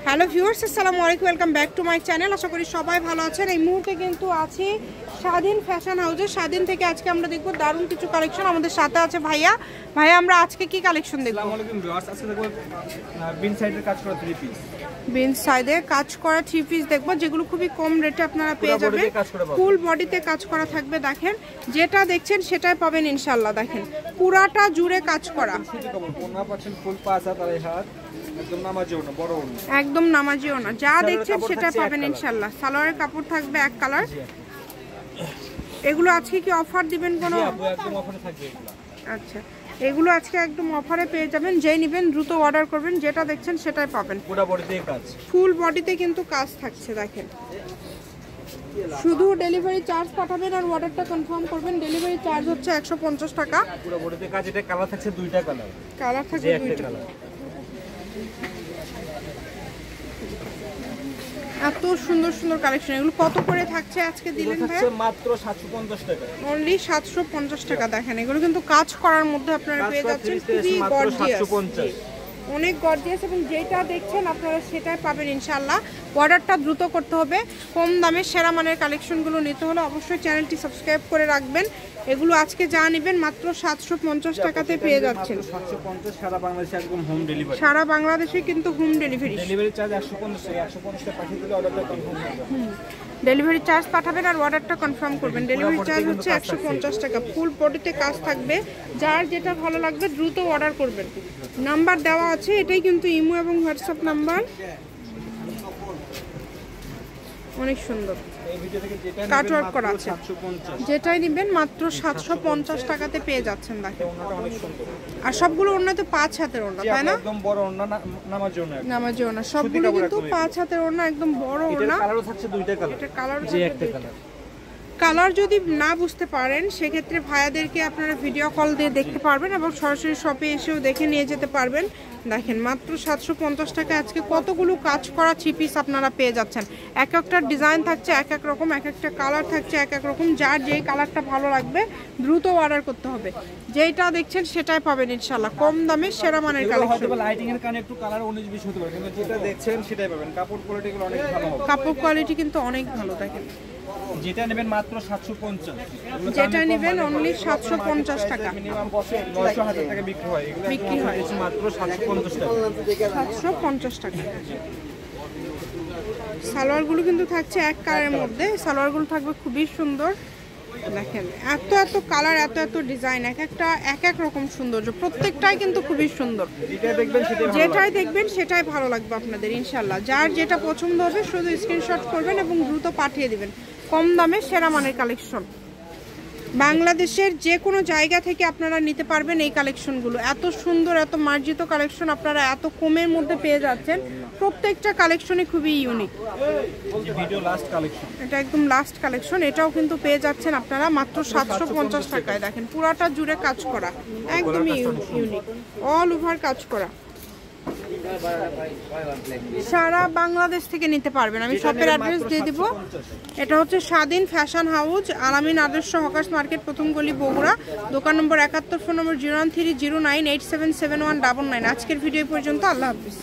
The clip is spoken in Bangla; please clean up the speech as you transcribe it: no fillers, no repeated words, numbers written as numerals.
হ্যালো ভিউয়ার্স, আসসালামু আলাইকুম, welcome back to my channel. আশা করি সবাই ভালো আছেন। এই মুহূর্তে কিন্তু আছি স্বাধীন ফ্যাশন হাউসে। স্বাধীন থেকে আজকে আমরা দেখব দারুণ কিছু কালেকশন। আমাদের সাথে আছে ভাইয়া। ভাইয়া, আমরা আজকে কি কালেকশন দেখব? আসসালামু আলাইকুম ভিউয়ার্স, আজকে দেখব বিন সাইডের কাজ করা 3 পিস। বিন সাইডে কাজ করা 3 পিস দেখব, যেগুলো খুবই কম রেটে আপনারা পেয়ে যাবেন। ফুল বডিতে কাজ করা থাকবে। দেখেন, যেটা দেখছেন সেটাই পাবেন ইনশাআল্লাহ। দেখেন, পুরাটা জুড়ে কাজ করা। 15% ফুল পাঁচ হাত আর হাত, একদম নামাজিও না, বড় ওড়না, একদম নামাজিও না। যা দেখছেন সেটাই পাবেন ইনশাআল্লাহ। সালোয়ারের কাপড় থাকবে এক কালার। এগুলো আজকে কি অফার দিবেন কোনো? একদম অফারে থাকবে এগুলো। আচ্ছা, এগুলো আজকে একদম অফারে পেয়ে যাবেন। যেই নেবেন দ্রুত অর্ডার করবেন, যেটা দেখছেন সেটাই পাবেন। পুরো বডিতে কাজ, ফুল বডিতে কিন্তু কাজ থাকছে। দেখেন, শুধু ডেলিভারি চার্জ পাঠাবেন আর অর্ডারটা কনফার্ম করবেন। ডেলিভারি চার্জ হচ্ছে 150 টাকা। পুরো বডিতে কাজ। এটা কালার থাকছে দুইটা কালার। কালার থাকবে দুইটা। এত সুন্দর সুন্দর কালেকশন। এগুলো কত করে থাকছে আজকে দিলেন ভাই? মাত্র 750 টাকা। অনলি 750 টাকা। দেখেন, এগুলো কিন্তু কাজ করার মধ্যে আপনারা পেয়ে যাচ্ছেন। খুবই গর্জিয়াস, অনেক গর্জিয়াস। এবং যেটা দেখছেন আপনারা সেটাই পাবেন ইনশাআল্লাহ। অর্ডারটা দ্রুত করতে হবে। কম দামে সেরা মানের কালেকশনগুলো নিতে হলে অবশ্যই চ্যানেলটি সাবস্ক্রাইব করে রাখবেন। এগুলো আজকে যা নেবেন মাত্র 750 টাকাতে পেয়ে যাচ্ছেন। 750 সারা বাংলাদেশে একদম হোম ডেলিভারি। সারা বাংলাদেশে কিন্তু হোম ডেলিভারি। ডেলিভারি চার্জ 150 টাকা। 150 টাকা পাঠিয়ে দিলে অর্ডারটা কনফার্ম হবে। ডেলিভারি চার্জ পাঠাবেন আর অর্ডারটা কনফার্ম করবেন। ডেলিভারি চার্জ হচ্ছে 150 টাকা। ফুল বডিতে কাজ থাকবে। যার যেটা ভালো লাগবে দ্রুত অর্ডার করবেন। নাম্বার দেওয়া আছে, এটাই কিন্তু ইমো এবং হোয়াটসঅ্যাপ নাম্বার। অনেক সুন্দর কাটওয়ার্ক করা আছে। যেটাই নেবেন মাত্র 750 টাকাতে পেয়ে যাচ্ছেন। দেখেন, আর সবগুলো ওড়নাতে 5 হাতের ওড়না, তাই না? একদম বড় ওড়না, নামাজি ওড়না। নামাজি ওড়না সবগুলো কিন্তু 5 হাতের ওড়না, একদম বড় ওড়না। এটার কালারও থাকছে দুইটা কালার। এটা কালার যে একটা কালার। কালার যদি না বুঝতে পারেন সেক্ষেত্রে ভাইয়াদেরকে আপনারা ভিডিও কল দিয়ে দেখতে পারবেন এবং সরাসরি শপে এসেও দেখে নিয়ে যেতে পারবেন। দেখেন, মাত্র 750 টাকা আজকে কতগুলো কাজ করা 3 পিস আপনারা পেয়ে যাচ্ছেন। এক একটা ডিজাইন থাকছে এক এক রকম, এক একটা কালার থাকছে এক এক রকম। যার যেই কালারটা ভালো লাগবে দ্রুত অর্ডার করতে হবে। যেটা দেখছেন সেটাই পাবেন ইনশাআল্লাহ। কম দামে সেরা মানের কালেকশন। লাইটিং এর কারণে একটু কালার 19-20 হতে পারে, কিন্তু যেটা দেখছেন সেটাই পাবেন। কাপড় কোয়ালিটি গুলো অনেক ভালো হবে। কাপড় কোয়ালিটি কিন্তু অনেক ভালো। দেখেন, যেটা নেবেন মাত্র 750। যেটা নেবেন অনলি 750 টাকা। মিনিমাম 900 টাকা বিক্রি হয়। এগুলো বিক্রি হয় মাত্র 750 টাকা। 750 টাকা। সালোয়ারগুলো কিন্তু থাকছে এক কালারের মধ্যে। সালোয়ারগুলো থাকবে খুবই সুন্দর। দেখেন, এত এত কালার, এত এত ডিজাইন, এক একটা এক এক রকম সৌন্দর্য। প্রত্যেকটাই কিন্তু খুবই সুন্দর। যেটাই দেখবেন সেটাই ভালো লাগবে আপনাদের ইনশাআল্লাহ। যার যেটা পছন্দ হবে শুধু স্ক্রিনশট করবেন এবং দ্রুত পাঠিয়ে দিবেন। কম দামে সেরা মানের কালেকশন। বাংলাদেশের যে কোনো জায়গা থেকে আপনারা নিতে পারবেন এই কালেকশনগুলো। এত সুন্দর, এত মার্জিত কালেকশন আপনারা এত কমের মধ্যে পেয়ে যাচ্ছেন। প্রত্যেকটা কালেকশনই খুবই ইউনিক। এটা একদম লাস্ট কালেকশন। এটাও কিন্তু পেয়ে যাচ্ছেন আপনারা মাত্র 750 টাকায়। দেখেন, পুরাটা জুড়ে কাজ করা, একদমই ইউনিক, অল ওভার কাজ করা। সারা বাংলাদেশ থেকে নিতে পারবেন। আমি শপের অ্যাড্রেস দিয়ে দিব। এটা হচ্ছে স্বাধীন ফ্যাশন হাউস, আলামিন আদর্শ হকার্স মার্কেট, প্রথম গলি, বগুড়া। দোকান নম্বর 71, ফোন নম্বর 01309877199। আজকের ভিডিও পর্যন্ত। আল্লাহ হাফিজ।